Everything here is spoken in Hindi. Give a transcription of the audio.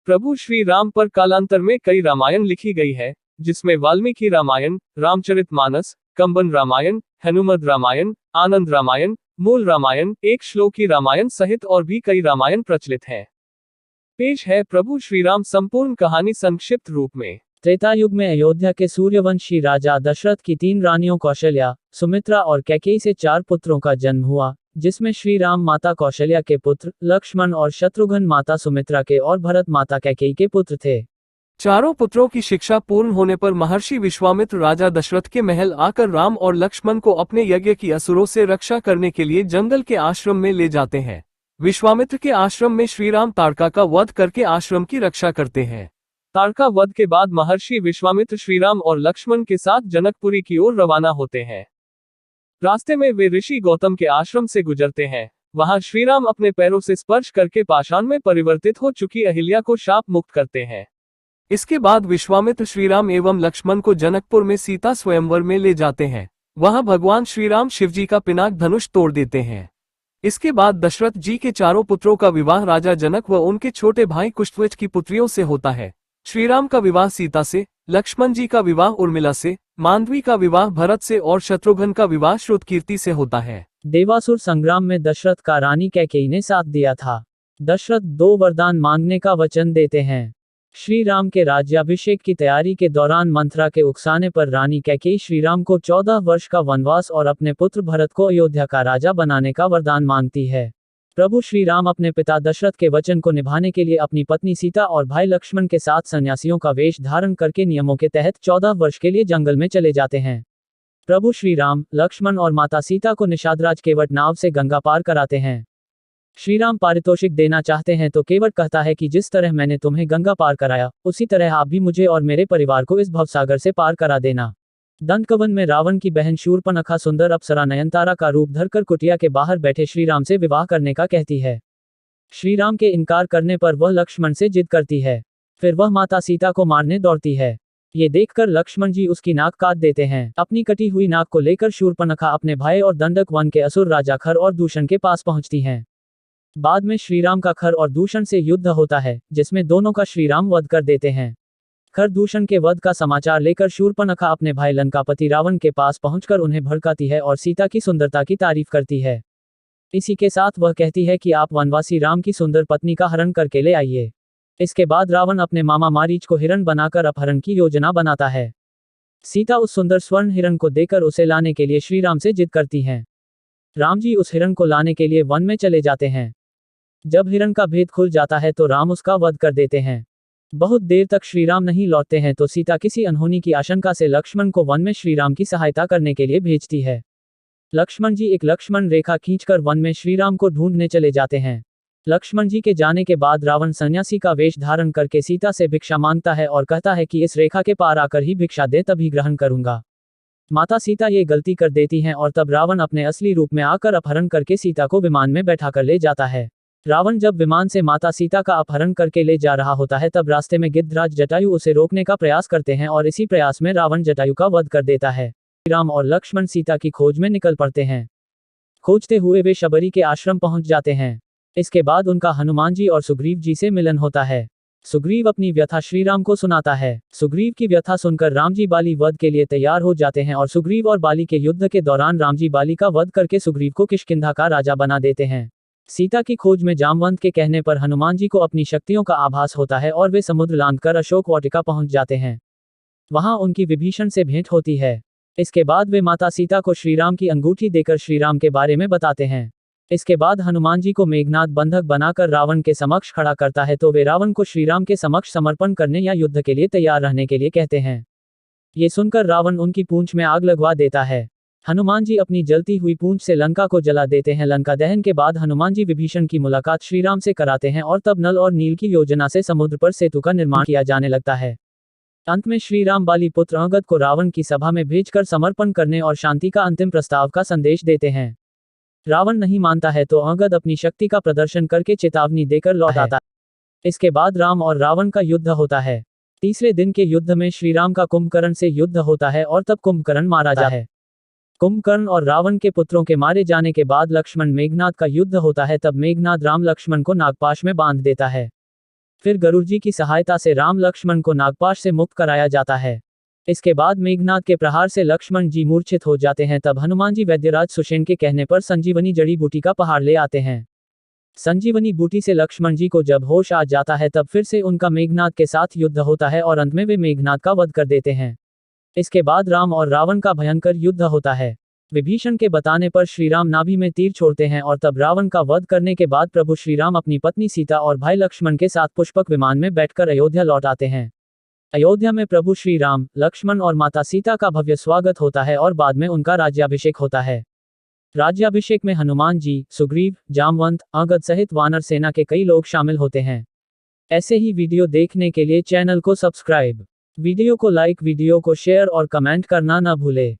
प्रभु श्री राम पर कालांतर में कई रामायण लिखी गई है, जिसमें वाल्मीकि रामायण, रामचरितमानस, कंबन रामायण, हनुमद रामायण, आनंद रामायण, मूल रामायण, एक श्लोकी रामायण सहित और भी कई रामायण प्रचलित हैं। पेश है प्रभु श्री राम संपूर्ण कहानी संक्षिप्त रूप में। त्रेता युग में अयोध्या के सूर्यवंशी राजा दशरथ की 3 रानियों कौशल्या, सुमित्रा और कैकेयी से 4 पुत्रों का जन्म हुआ, जिसमें श्री राम माता कौशल्या के पुत्र, लक्ष्मण और शत्रुघ्न माता सुमित्रा के और भरत माता कैकेयी के पुत्र थे। चारों पुत्रों की शिक्षा पूर्ण होने पर महर्षि विश्वामित्र राजा दशरथ के महल आकर राम और लक्ष्मण को अपने यज्ञ की असुरों से रक्षा करने के लिए जंगल के आश्रम में ले जाते हैं। विश्वामित्र के आश्रम में श्री राम ताड़का का वध करके आश्रम की रक्षा करते हैं। ताड़का वध के बाद महर्षि विश्वामित्र श्रीराम और लक्ष्मण के साथ जनकपुरी की ओर रवाना होते हैं। रास्ते में वे ऋषि गौतम के आश्रम से गुजरते हैं। वहां श्रीराम अपने पैरों से स्पर्श करके पाषाण में परिवर्तित हो चुकी अहिल्या को शाप मुक्त करते हैं। इसके बाद विश्वामित्र श्रीराम एवं लक्ष्मण को जनकपुर में सीता स्वयंवर में ले जाते हैं। वहां भगवान श्रीराम शिवजी का पिनाक धनुष तोड़ देते हैं। इसके बाद दशरथ जी के चारों पुत्रों का विवाह राजा जनक व उनके छोटे भाई कुशध्वज की पुत्रियों से होता है। श्रीराम का विवाह सीता से, लक्ष्मण जी का विवाह उर्मिला से, मांडवी का विवाह भरत से और शत्रुघ्न का विवाह श्रुतकीर्ति से होता है। देवासुर संग्राम में दशरथ का रानी कैकेयी ने साथ दिया था। दशरथ 2 वरदान मांगने का वचन देते हैं। श्री राम के राज्याभिषेक की तैयारी के दौरान मंथरा के उकसाने पर रानी कैकेयी श्रीराम को 14 वर्ष का वनवास और अपने पुत्र भरत को अयोध्या का राजा बनाने का वरदान मांगती है। प्रभु श्री राम अपने पिता दशरथ के वचन को निभाने के लिए अपनी पत्नी सीता और भाई लक्ष्मण के साथ सन्यासियों का वेश धारण करके नियमों के तहत 14 वर्ष के लिए जंगल में चले जाते हैं। प्रभु श्री राम, लक्ष्मण और माता सीता को निषादराज केवट नाव से गंगा पार कराते हैं। श्रीराम पारितोषिक देना चाहते हैं तो केवट कहता है कि जिस तरह मैंने तुम्हें गंगा पार कराया, उसी तरह आप भी मुझे और मेरे परिवार को इस भवसागर से पार करा देना। दंतकवन में रावण की बहन शूर्पणखा सुंदर अप्सरा नयनतारा का रूप धरकर कुटिया के बाहर बैठे श्रीराम से विवाह करने का कहती है। श्रीराम के इनकार करने पर वह लक्ष्मण से जिद करती है। फिर वह माता सीता को मारने दौड़ती है। ये देखकर लक्ष्मण जी उसकी नाक काट देते हैं। अपनी कटी हुई नाक को लेकर शूर्पणखा अपने भाई और दंडक वन के असुर राजा खर और दूषण के पास पहुंचती हैं। बाद में श्रीराम का खर और दूषण से युद्ध होता है, जिसमें दोनों का श्रीराम वध कर देते हैं। खर दूषण के वध का समाचार लेकर शूर्पणखा अपने भाई लंकापति रावण के पास पहुंचकर उन्हें भड़काती है और सीता की सुंदरता की तारीफ करती है। इसी के साथ वह कहती है कि आप वनवासी राम की सुंदर पत्नी का हरण करके ले आइए। इसके बाद रावण अपने मामा मारीच को हिरण बनाकर अपहरण की योजना बनाता है। सीता उस सुंदर स्वर्ण हिरण को देकर उसे लाने के लिए श्रीराम से जिद करती हैं। राम जी उस हिरण को लाने के लिए वन में चले जाते हैं। जब हिरण का भेद खुल जाता है तो राम उसका वध कर देते हैं। बहुत देर तक श्रीराम नहीं लौटते हैं तो सीता किसी अनहोनी की आशंका से लक्ष्मण को वन में श्रीराम की सहायता करने के लिए भेजती है। लक्ष्मण जी एक लक्ष्मण रेखा खींचकर वन में श्रीराम को ढूंढने चले जाते हैं। लक्ष्मण जी के जाने के बाद रावण सन्यासी का वेश धारण करके सीता से भिक्षा मांगता है और कहता है कि इस रेखा के पार आकर ही भिक्षा दे तभी ग्रहण करूंगा। माता सीता ये गलती कर देती हैं और तब रावण अपने असली रूप में आकर अपहरण करके सीता को विमान में बैठाकर ले जाता है। रावण जब विमान से माता सीता का अपहरण करके ले जा रहा होता है तब रास्ते में गिद्धराज जटायु उसे रोकने का प्रयास करते हैं और इसी प्रयास में रावण जटायु का वध कर देता है। राम और लक्ष्मण सीता की खोज में निकल पड़ते हैं। खोजते हुए वे शबरी के आश्रम पहुंच जाते हैं। इसके बाद उनका हनुमान जी और सुग्रीव जी से मिलन होता है। सुग्रीव अपनी व्यथा श्रीराम को सुनाता है। सुग्रीव की व्यथा सुनकर राम जी बाली वध के लिए तैयार हो जाते हैं और सुग्रीव और बाली के युद्ध के दौरान राम जी बाली का वध करके सुग्रीव को किष्किंधा का राजा बना देते हैं। सीता की खोज में जामवंत के कहने पर हनुमान जी को अपनी शक्तियों का आभास होता है और वे समुद्र लांघकर अशोक वाटिका पहुंच जाते हैं। वहां उनकी विभीषण से भेंट होती है। इसके बाद वे माता सीता को श्रीराम की अंगूठी देकर श्रीराम के बारे में बताते हैं। इसके बाद हनुमान जी को मेघनाद बंधक बनाकर रावण के समक्ष खड़ा करता है तो वे रावण को श्रीराम के समक्ष समर्पण करने या युद्ध के लिए तैयार रहने के लिए कहते हैं। ये सुनकर रावण उनकी पूंछ में आग लगवा देता है। हनुमान जी अपनी जलती हुई पूंछ से लंका को जला देते हैं। लंका दहन के बाद हनुमान जी विभीषण की मुलाकात श्रीराम से कराते हैं और तब नल और नील की योजना से समुद्र पर सेतु का निर्माण किया जाने लगता है। अंत में श्रीराम बाली पुत्र अंगद को रावण की सभा में भेजकर समर्पण करने और शांति का अंतिम प्रस्ताव का संदेश देते हैं। रावण नहीं मानता है तो अंगद अपनी शक्ति का प्रदर्शन करके चेतावनी देकर लौट आता है। इसके बाद राम और रावण का युद्ध होता है। तीसरे दिन के युद्ध में श्रीराम का कुंभकर्ण से युद्ध होता है और तब कुंभकर्ण मारा जाता है। कुंभकर्ण और रावण के पुत्रों के मारे जाने के बाद लक्ष्मण मेघनाद का युद्ध होता है। तब मेघनाद राम लक्ष्मण को नागपाश में बांध देता है। फिर गरुड़ जी की सहायता से राम लक्ष्मण को नागपाश से मुक्त कराया जाता है। इसके बाद मेघनाद के प्रहार से लक्ष्मण जी मूर्छित हो जाते हैं। तब हनुमान जी वैद्यराज सुषेण के कहने पर संजीवनी जड़ी बूटी का पहाड़ ले आते हैं। संजीवनी बूटी से लक्ष्मण जी को जब होश आ जाता है तब फिर से उनका मेघनाद के साथ युद्ध होता है और अंत में वे मेघनाद का वध कर देते हैं। इसके बाद राम और रावण का भयंकर युद्ध होता है। विभीषण के बताने पर श्रीराम नाभि में तीर छोड़ते हैं और तब रावण का वध करने के बाद प्रभु श्रीराम अपनी पत्नी सीता और भाई लक्ष्मण के साथ पुष्पक विमान में बैठकर अयोध्या लौट आते हैं। अयोध्या में प्रभु श्री राम, लक्ष्मण और माता सीता का भव्य स्वागत होता है और बाद में उनका राज्याभिषेक होता है। राज्याभिषेक में हनुमान जी, सुग्रीव, जामवंत, अंगद सहित वानर सेना के कई लोग शामिल होते हैं। ऐसे ही वीडियो देखने के लिए चैनल को सब्सक्राइब, वीडियो को लाइक, वीडियो को शेयर और कमेंट करना न भूले।